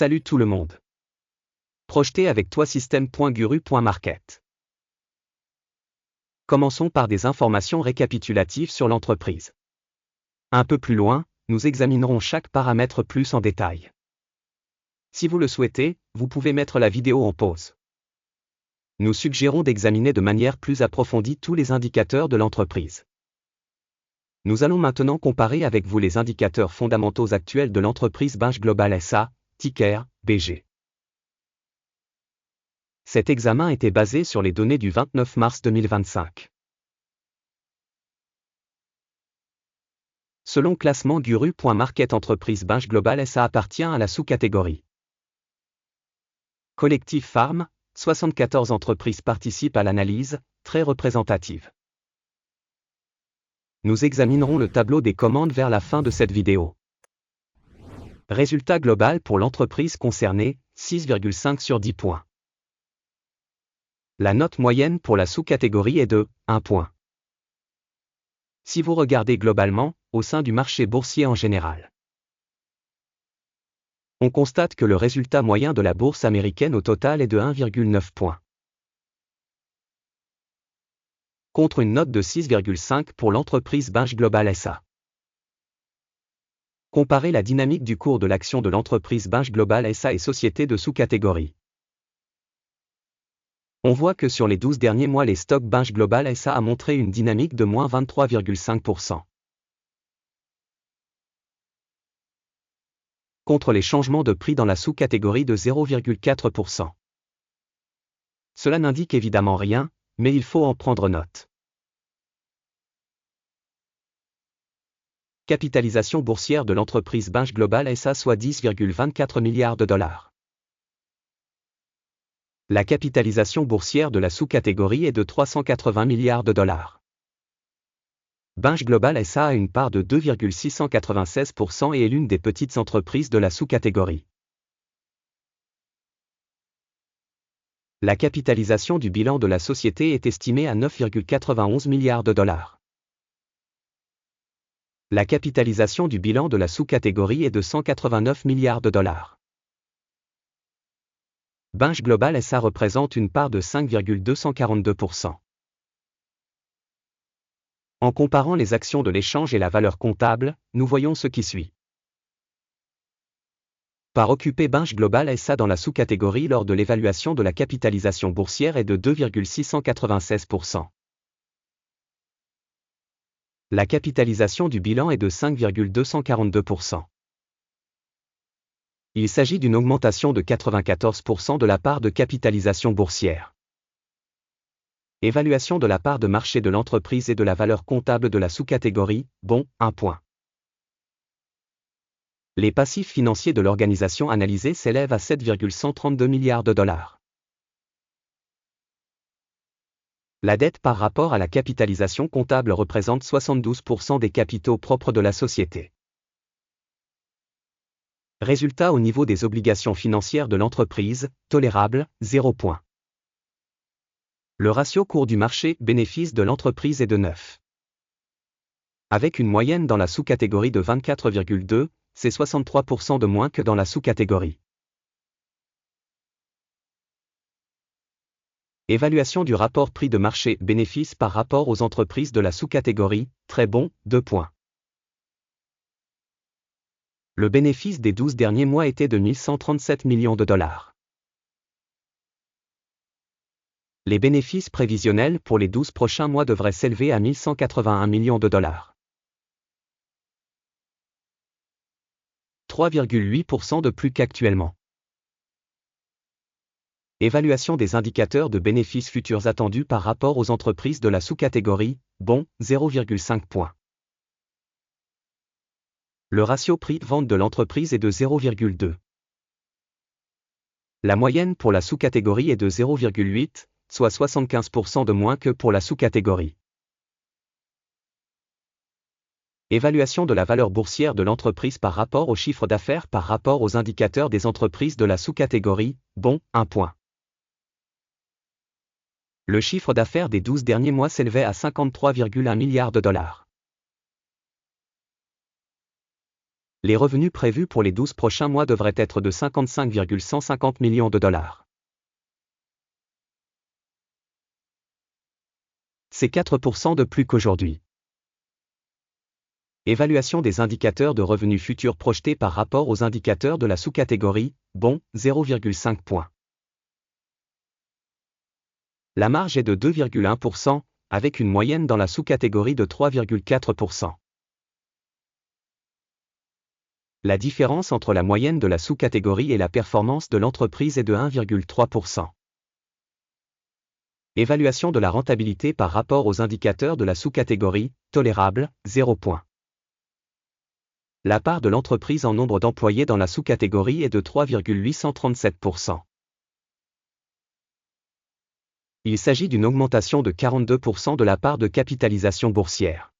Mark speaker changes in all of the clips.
Speaker 1: Salut tout le monde. Projeté avec toi système.guru.market. Commençons par des informations récapitulatives sur l'entreprise. Un peu plus loin, nous examinerons chaque paramètre plus en détail. Si vous le souhaitez, vous pouvez mettre la vidéo en pause. Nous suggérons d'examiner de manière plus approfondie tous les indicateurs de l'entreprise. Nous allons maintenant comparer avec vous les indicateurs fondamentaux actuels de l'entreprise Binge Global SA, ticker BG. Cet examen était basé sur les données du 29 mars 2025. Selon classement Guru.market, entreprise Binge Global SA appartient à la sous-catégorie Collective Farm. 74 entreprises participent à l'analyse, très représentative. Nous examinerons le tableau des commandes vers la fin de cette vidéo. Résultat global pour l'entreprise concernée, 6,5 sur 10 points. La note moyenne pour la sous-catégorie est de 1 point. Si vous regardez globalement, au sein du marché boursier en général, on constate que le résultat moyen de la bourse américaine au total est de 1,9 points. Contre une note de 6,5 pour l'entreprise Binge Global SA. Comparez la dynamique du cours de l'action de l'entreprise Binge Global SA et sociétés de sous-catégorie. On voit que sur les 12 derniers mois, les stocks Binge Global SA a montré une dynamique de moins 23,5%. Contre les changements de prix dans la sous-catégorie de 0,4%. Cela n'indique évidemment rien, mais il faut en prendre note. Capitalisation boursière de l'entreprise Binge Global SA soit 10,24 milliards de dollars. La capitalisation boursière de la sous-catégorie est de 380 milliards de dollars. Binge Global SA a une part de 2,696% et est l'une des petites entreprises de la sous-catégorie. La capitalisation du bilan de la société est estimée à 9,91 milliards de dollars. La capitalisation du bilan de la sous-catégorie est de 189 milliards de dollars. Binge Global SA représente une part de 5,242%. En comparant les actions de l'échange et la valeur comptable, nous voyons ce qui suit. Part occupée Binge Global SA dans la sous-catégorie lors de l'évaluation de la capitalisation boursière est de 2,696%. La capitalisation du bilan est de 5,242%. Il s'agit d'une augmentation de 94% de la part de capitalisation boursière. Évaluation de la part de marché de l'entreprise et de la valeur comptable de la sous-catégorie, bon, 1 point. Les passifs financiers de l'organisation analysée s'élèvent à 7,132 milliards de dollars. La dette par rapport à la capitalisation comptable représente 72% des capitaux propres de la société. Résultat au niveau des obligations financières de l'entreprise, tolérable, 0 point. Le ratio cours du marché bénéfice de l'entreprise est de 9. Avec une moyenne dans la sous-catégorie de 24,2, c'est 63% de moins que dans la sous-catégorie. Évaluation du rapport prix de marché bénéfice par rapport aux entreprises de la sous-catégorie, très bon, 2 points. Le bénéfice des 12 derniers mois était de 1137 millions de dollars. Les bénéfices prévisionnels pour les 12 prochains mois devraient s'élever à 1181 millions de dollars. 3,8% de plus qu'actuellement. Évaluation des indicateurs de bénéfices futurs attendus par rapport aux entreprises de la sous-catégorie, bon, 0,5 points. Le ratio prix-vente de l'entreprise est de 0,2. La moyenne pour la sous-catégorie est de 0,8, soit 75% de moins que pour la sous-catégorie. Évaluation de la valeur boursière de l'entreprise par rapport au chiffre d'affaires par rapport aux indicateurs des entreprises de la sous-catégorie, bon, 1 point. Le chiffre d'affaires des 12 derniers mois s'élevait à 53,1 milliards de dollars. Les revenus prévus pour les 12 prochains mois devraient être de 55,150 millions de dollars. C'est 4% de plus qu'aujourd'hui. Évaluation des indicateurs de revenus futurs projetés par rapport aux indicateurs de la sous-catégorie, bon, 0,5 points. La marge est de 2,1%, avec une moyenne dans la sous-catégorie de 3,4%. La différence entre la moyenne de la sous-catégorie et la performance de l'entreprise est de 1,3%. Évaluation de la rentabilité par rapport aux indicateurs de la sous-catégorie, tolérable, 0 points. La part de l'entreprise en nombre d'employés dans la sous-catégorie est de 3,837%. Il s'agit d'une augmentation de 42% de la part de capitalisation boursière.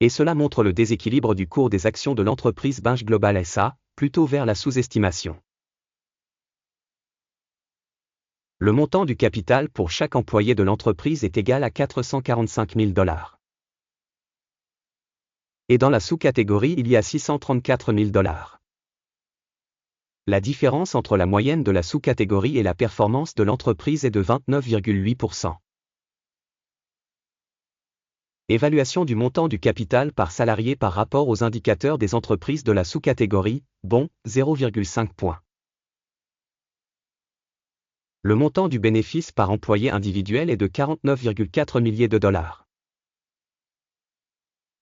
Speaker 1: Et cela montre le déséquilibre du cours des actions de l'entreprise Bunge Global SA, plutôt vers la sous-estimation. Le montant du capital pour chaque employé de l'entreprise est égal à 445 000 $. Et dans la sous-catégorie, il y a 634 000 $. La différence entre la moyenne de la sous-catégorie et la performance de l'entreprise est de 29,8%. Évaluation du montant du capital par salarié par rapport aux indicateurs des entreprises de la sous-catégorie, bon, 0,5 points. Le montant du bénéfice par employé individuel est de 49,4 milliers de dollars.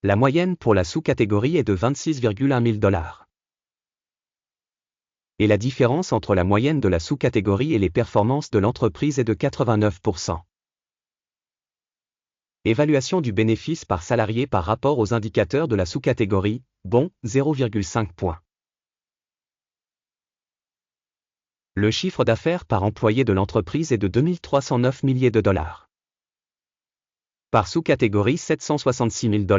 Speaker 1: La moyenne pour la sous-catégorie est de 26,1 000 $. Et la différence entre la moyenne de la sous-catégorie et les performances de l'entreprise est de 89%. Évaluation du bénéfice par salarié par rapport aux indicateurs de la sous-catégorie, bon, 0,5 points. Le chiffre d'affaires par employé de l'entreprise est de 2309 milliers de dollars. Par sous-catégorie, 766 000 $.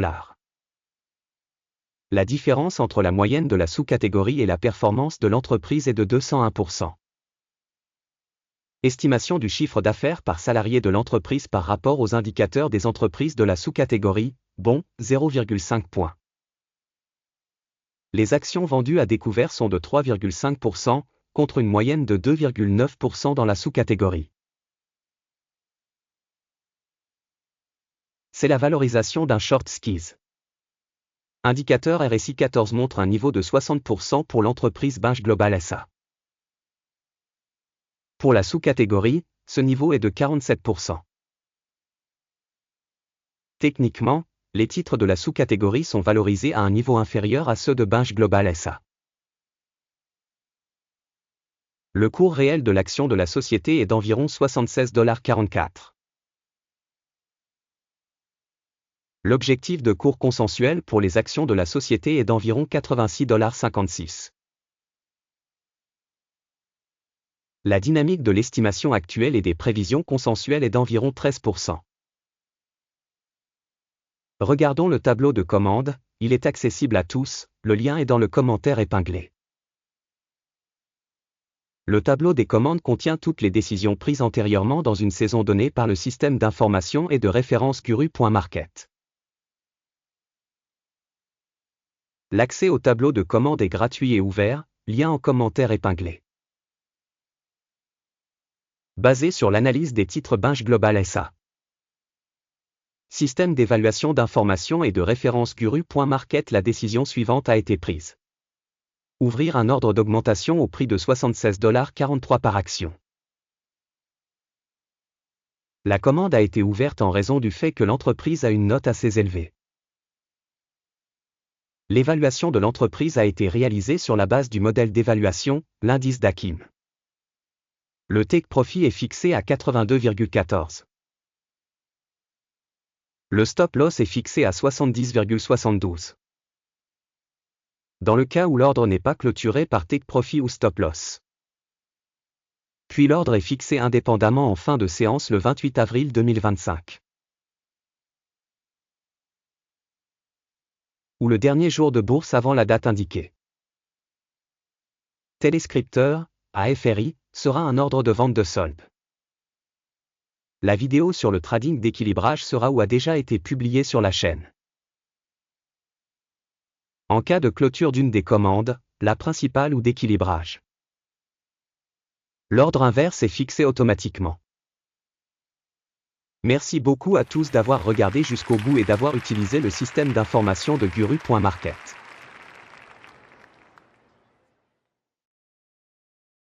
Speaker 1: La différence entre la moyenne de la sous-catégorie et la performance de l'entreprise est de 201%. Estimation du chiffre d'affaires par salarié de l'entreprise par rapport aux indicateurs des entreprises de la sous-catégorie, bon, 0,5 points. Les actions vendues à découvert sont de 3,5%, contre une moyenne de 2,9% dans la sous-catégorie. C'est la valorisation d'un short squeeze. Indicateur RSI 14 montre un niveau de 60% pour l'entreprise Bunge Global SA. Pour la sous-catégorie, ce niveau est de 47%. Techniquement, les titres de la sous-catégorie sont valorisés à un niveau inférieur à ceux de Bunge Global SA. Le cours réel de l'action de la société est d'environ 76,44 $. L'objectif de cours consensuel pour les actions de la société est d'environ 86,56 $. La dynamique de l'estimation actuelle et des prévisions consensuelles est d'environ 13%. Regardons le tableau de commande, il est accessible à tous, le lien est dans le commentaire épinglé. Le tableau des commandes contient toutes les décisions prises antérieurement dans une saison donnée par le système d'information et de référence Guru.market. L'accès au tableau de commande est gratuit et ouvert, lien en commentaire épinglé. Basé sur l'analyse des titres Bunge Global SA. Système d'évaluation d'information et de référence Guru.market. La décision suivante a été prise. Ouvrir un ordre d'augmentation au prix de 76,43 $ par action. La commande a été ouverte en raison du fait que l'entreprise a une note assez élevée. L'évaluation de l'entreprise a été réalisée sur la base du modèle d'évaluation, l'indice d'Akim. Le take profit est fixé à 82,14. Le stop loss est fixé à 70,72. Dans le cas où l'ordre n'est pas clôturé par take profit ou stop loss. Puis l'ordre est fixé indépendamment en fin de séance le 28 avril 2025. Ou le dernier jour de bourse avant la date indiquée. Téléscripteur, AFRI, sera un ordre de vente de solde. La vidéo sur le trading d'équilibrage sera ou a déjà été publiée sur la chaîne. en cas de clôture d'une des commandes, la principale ou d'équilibrage. L'ordre inverse est fixé automatiquement. Merci beaucoup à tous d'avoir regardé jusqu'au bout et d'avoir utilisé le système d'information de Guru.market.